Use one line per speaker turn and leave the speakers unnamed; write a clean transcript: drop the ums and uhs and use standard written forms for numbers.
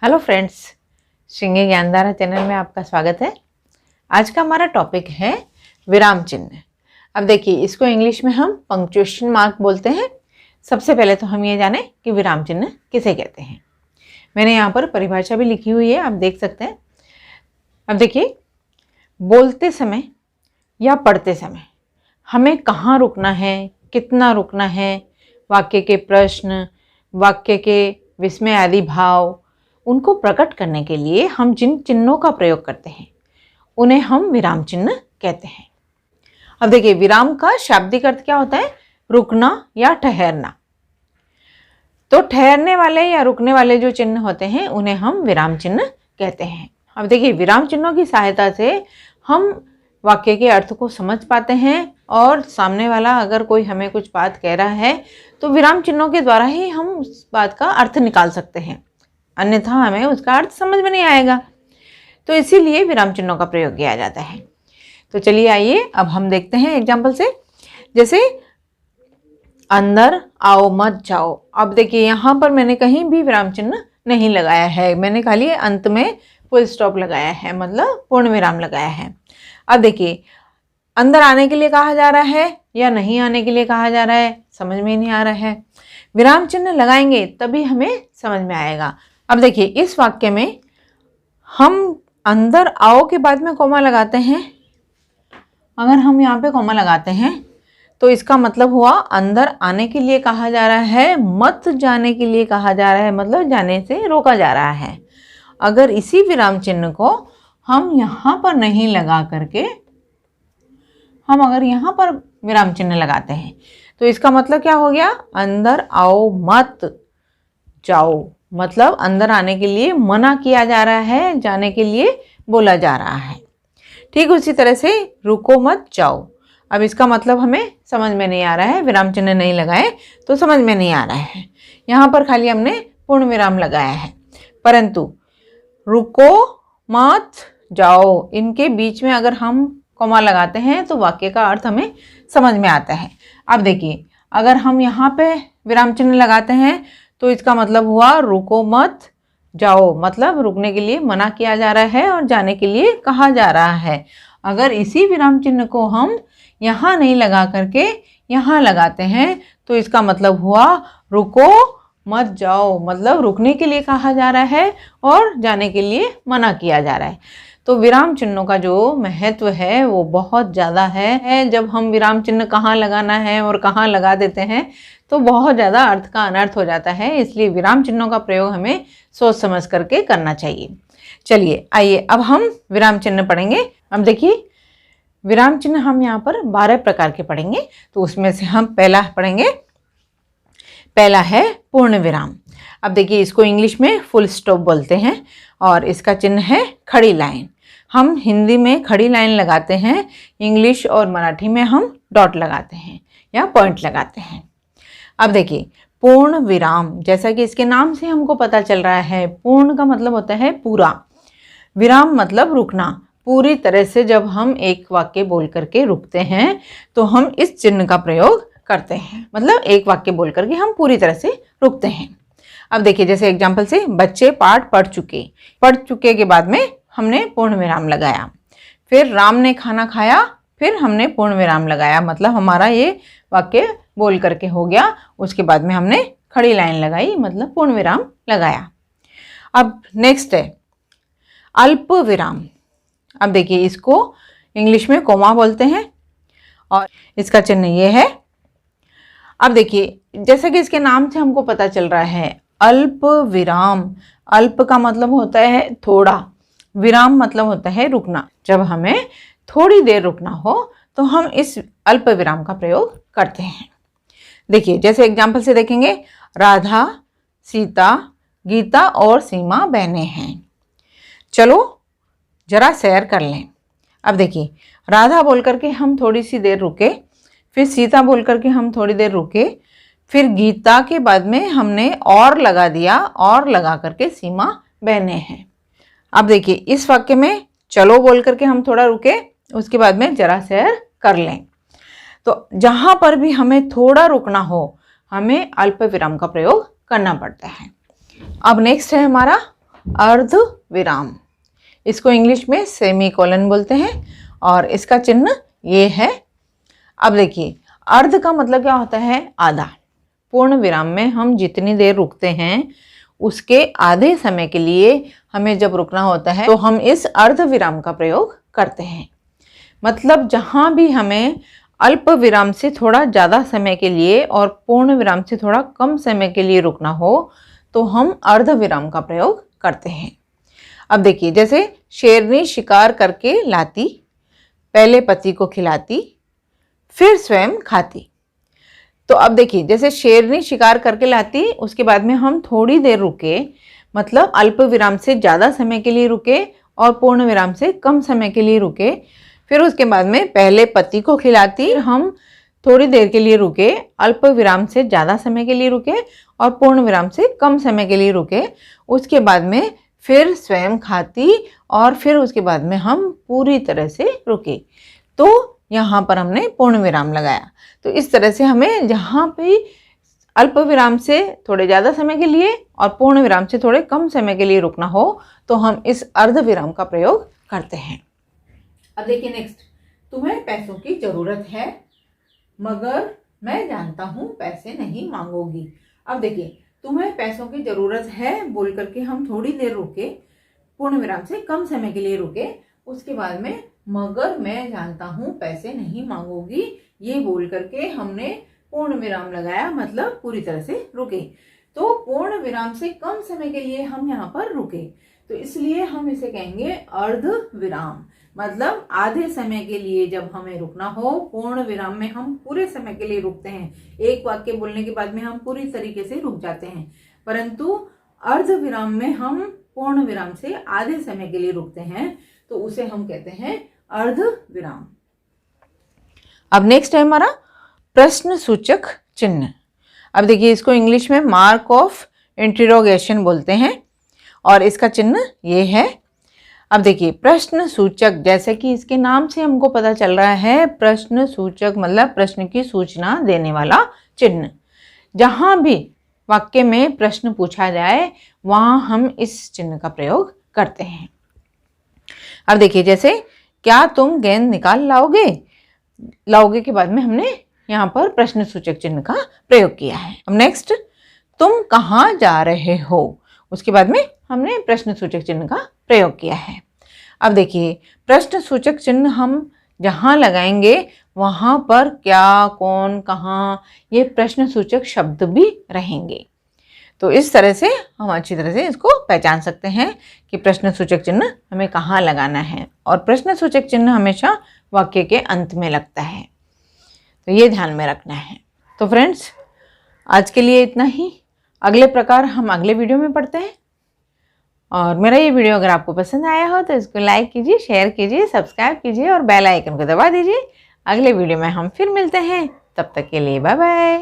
Hello friends, Shringi Gyandhara channel में आपका स्वागत है। आज का हमारा टॉपिक है विराम चिन्ह। अब देखिए, इसको इंग्लिश में हम पंक्चुएशन मार्क बोलते हैं। सबसे पहले तो हम ये जाने कि विराम चिन्ह किसे कहते हैं। मैंने यहाँ पर परिभाषा भी लिखी हुई है, आप देख सकते हैं। अब देखिए, बोलते समय या पढ़ते समय हमें कहाँ रुकना है, कितना रुकना है, वाक्य के प्रश्न, वाक्य के विस्मय आदि भाव, उनको प्रकट करने के लिए हम जिन चिन्हों का प्रयोग करते हैं उन्हें हम विराम चिन्ह कहते हैं। अब देखिए, विराम का शाब्दिक अर्थ क्या होता है? रुकना या ठहरना। तो ठहरने वाले या रुकने वाले जो चिन्ह होते हैं उन्हें हम विराम चिन्ह कहते हैं। अब देखिए, विराम चिन्हों की सहायता से हम वाक्य के अर्थ को समझ पाते हैं और सामने वाला अगर कोई हमें कुछ बात कह रहा है तो विराम चिन्हों के द्वारा ही हम उस बात का अर्थ निकाल सकते हैं, अन्यथा हमें उसका अर्थ समझ में नहीं आएगा। तो इसीलिए विराम चिन्हों का प्रयोग किया जाता है। तो चलिए आइए अब हम देखते हैं एग्जाम्पल से। जैसे अंदर आओ मत जाओ। अब देखिए, यहाँ पर मैंने कहीं भी विराम चिन्ह नहीं लगाया है, मैंने खाली अंत में फुल स्टॉप लगाया है, मतलब पूर्ण विराम लगाया है। अब देखिए, अंदर आने के लिए कहा जा रहा है या नहीं आने के लिए कहा जा रहा है, समझ में नहीं आ रहा है। विराम चिन्ह लगाएंगे तभी हमें समझ में आएगा। अब देखिए, इस वाक्य में हम अंदर आओ के बाद में कॉमा लगाते हैं। अगर हम यहाँ पे कॉमा लगाते हैं तो इसका मतलब हुआ अंदर आने के लिए कहा जा रहा है, मत जाने के लिए कहा जा रहा है, मतलब जाने से रोका जा रहा है। अगर इसी विराम चिन्ह को हम यहाँ पर नहीं लगा करके हम अगर यहाँ पर विराम चिन्ह लगाते हैं तो इसका मतलब क्या हो गया? अंदर आओ मत जाओ, मतलब अंदर आने के लिए मना किया जा रहा है, जाने के लिए बोला जा रहा है। ठीक उसी तरह से रुको मत जाओ। अब इसका मतलब हमें समझ में नहीं आ रहा है, विराम चिन्ह नहीं लगाए तो समझ में नहीं आ रहा है। यहाँ पर खाली हमने पूर्ण विराम लगाया है, परंतु रुको मत जाओ इनके बीच में अगर हम कॉमा लगाते हैं तो वाक्य का अर्थ हमें समझ में आता है। अब देखिए, अगर हम यहाँ पे विराम चिन्ह लगाते हैं तो इसका मतलब हुआ रुको मत जाओ, मतलब रुकने के लिए मना किया जा रहा है और जाने के लिए कहा जा रहा है। अगर इसी विराम चिन्ह को हम यहाँ नहीं लगा करके यहाँ लगाते हैं तो इसका मतलब हुआ रुको मत जाओ, मतलब रुकने के लिए कहा जा रहा है और जाने के लिए मना किया जा रहा है। तो विराम चिन्हों का जो महत्व है वो बहुत ज़्यादा है। जब हम विराम चिन्ह कहाँ लगाना है और कहाँ लगा देते हैं तो बहुत ज़्यादा अर्थ का अनर्थ हो जाता है, इसलिए विराम चिन्हों का प्रयोग हमें सोच समझ करके करना चाहिए। चलिए आइए अब हम विराम चिन्ह पढ़ेंगे। अब देखिए, विराम चिन्ह हम यहाँ पर 12 प्रकार के पढ़ेंगे, तो उसमें से हम पहला पढ़ेंगे। पहला है पूर्ण विराम। अब देखिए, इसको इंग्लिश में फुल स्टॉप बोलते हैं और इसका चिन्ह है खड़ी लाइन। हम हिंदी में खड़ी लाइन लगाते हैं, इंग्लिश और मराठी में हम डॉट लगाते हैं या पॉइंट लगाते हैं। अब देखिए, पूर्ण विराम, जैसा कि इसके नाम से हमको पता चल रहा है, पूर्ण का मतलब होता है पूरा, विराम मतलब रुकना। पूरी तरह से जब हम एक वाक्य बोल करके रुकते हैं तो हम इस चिन्ह का प्रयोग करते हैं, मतलब एक वाक्य बोल करके हम पूरी तरह से रुकते हैं। अब देखिए, जैसे एग्जाम्पल से बच्चे पाठ पढ़ चुके के बाद में हमने पूर्ण विराम लगाया। फिर राम ने खाना खाया, फिर हमने पूर्ण विराम लगाया, मतलब हमारा ये वाक्य बोल करके हो गया। उसके बाद में हमने खड़ी लाइन लगाई, मतलब पूर्ण विराम लगाया। अब नेक्स्ट है अल्प विराम। अब देखिए, इसको इंग्लिश में कोमा बोलते हैं और इसका चिन्ह ये है। अब देखिए, जैसे कि इसके नाम से हमको पता चल रहा है अल्प विराम। अल्प का मतलब होता है थोड़ा, विराम मतलब होता है रुकना। जब हमें थोड़ी देर रुकना हो तो हम इस अल्प विराम का प्रयोग करते हैं। देखिए, जैसे एग्जाम्पल से देखेंगे, राधा, सीता, गीता और सीमा बहनें हैं, चलो जरा सैर कर लें। अब देखिए, राधा बोल करके हम थोड़ी सी देर रुके, फिर सीता बोल करके हम थोड़ी देर रुके, फिर गीता के बाद में हमने और लगा दिया, और लगा करके सीमा बहनें हैं। अब देखिए, इस वाक्य में चलो बोल करके हम थोड़ा रुके, उसके बाद में जरा सैर कर लें। तो जहाँ पर भी हमें थोड़ा रुकना हो हमें अल्प विराम का प्रयोग करना पड़ता है। अब नेक्स्ट है हमारा अर्ध विराम, इसको इंग्लिश में सेमीकोलन बोलते हैं और इसका चिन्ह ये है। अब देखिए अर्ध का मतलब क्या होता है, आधा। पूर्ण विराम में हम जितनी देर रुकते हैं उसके आधे समय के लिए हमें जब रुकना होता है तो हम इस अर्ध विराम का प्रयोग करते हैं। मतलब जहाँ भी हमें अल्प विराम से थोड़ा ज़्यादा समय के लिए और पूर्ण विराम से थोड़ा कम समय के लिए रुकना हो तो हम अर्ध विराम का प्रयोग करते हैं। अब देखिए जैसे शेरनी शिकार करके लाती, पहले पति को खिलाती, फिर स्वयं खाती। तो अब देखिए जैसे शेरनी शिकार करके लाती, उसके बाद में हम थोड़ी देर रुके, मतलब अल्प विराम से ज़्यादा समय के लिए रुके और पूर्ण विराम से कम समय के लिए रुके। फिर उसके बाद में पहले पति को खिलाती, हम थोड़ी देर के लिए रुके, अल्प विराम से ज़्यादा समय के लिए रुके और पूर्ण विराम से कम समय के लिए रुके। उसके बाद में फिर स्वयं खाती और फिर उसके बाद में हम पूरी तरह से रुके। तो यहाँ पर हमने पूर्ण विराम लगाया। तो इस तरह से हमें जहाँ पे अल्प विराम से थोड़े ज़्यादा समय के लिए और पूर्ण विराम से थोड़े कम समय के लिए रुकना हो तो हम इस अर्ध विराम का प्रयोग करते हैं। अब देखिए नेक्स्ट, तुम्हें पैसों की ज़रूरत है मगर मैं जानता हूँ पैसे नहीं मांगोगी। अब देखिए तुम्हें पैसों की ज़रूरत है बोल करके हम थोड़ी देर रुके, पूर्ण विराम से कम समय के लिए रुके। उसके बाद में मगर मैं जानता हूँ पैसे नहीं मांगोगी, ये बोल करके हमने पूर्ण विराम लगाया, मतलब पूरी तरह से रुके। तो पूर्ण विराम से कम समय के लिए हम यहाँ पर रुके, तो इसलिए हम इसे कहेंगे अर्ध विराम। मतलब आधे समय के लिए जब हमें रुकना हो, पूर्ण विराम में हम पूरे समय के लिए रुकते हैं, एक वाक्य बोलने के बाद में हम पूरी तरीके से रुक जाते हैं, परंतु अर्ध विराम में हम पूर्ण विराम से आधे समय के लिए रुकते हैं, तो उसे हम कहते हैं अर्ध विराम। अब नेक्स्ट है हमारा प्रश्न सूचक चिन्ह। अब देखिए इसको इंग्लिश में मार्क ऑफ इंटरोगेशन बोलते हैं और इसका चिन्ह ये है। अब देखिए प्रश्न सूचक, जैसे कि इसके नाम से हमको पता चल रहा है, प्रश्न सूचक मतलब प्रश्न की सूचना देने वाला चिन्ह। जहाँ भी वाक्य में प्रश्न पूछा जाए वहाँ हम इस चिन्ह का प्रयोग करते हैं। अब देखिए जैसे क्या तुम गेंद निकाल लाओगे, लाओगे के बाद में हमने यहाँ पर प्रश्न सूचक चिन्ह का प्रयोग किया है। अब नेक्स्ट, तुम कहाँ जा रहे हो, उसके बाद में हमने प्रश्न सूचक चिन्ह का प्रयोग किया है। अब देखिए प्रश्न सूचक चिन्ह हम जहाँ लगाएंगे वहाँ पर क्या, कौन, कहाँ, ये प्रश्न सूचक शब्द भी रहेंगे। तो इस तरह से हम अच्छी तरह से इसको पहचान सकते हैं कि प्रश्न सूचक चिन्ह हमें कहाँ लगाना है, और प्रश्न सूचक चिन्ह हमेशा वाक्य के अंत में लगता है, तो ये ध्यान में रखना है। तो फ्रेंड्स आज के लिए इतना ही, अगले प्रकार हम अगले वीडियो में पढ़ते हैं। और मेरा ये वीडियो अगर आपको पसंद आया हो तो इसको लाइक कीजिए, शेयर कीजिए, सब्सक्राइब कीजिए और बेल आइकन को दबा दीजिए। अगले वीडियो में हम फिर मिलते हैं, तब तक के लिए बाय बाय।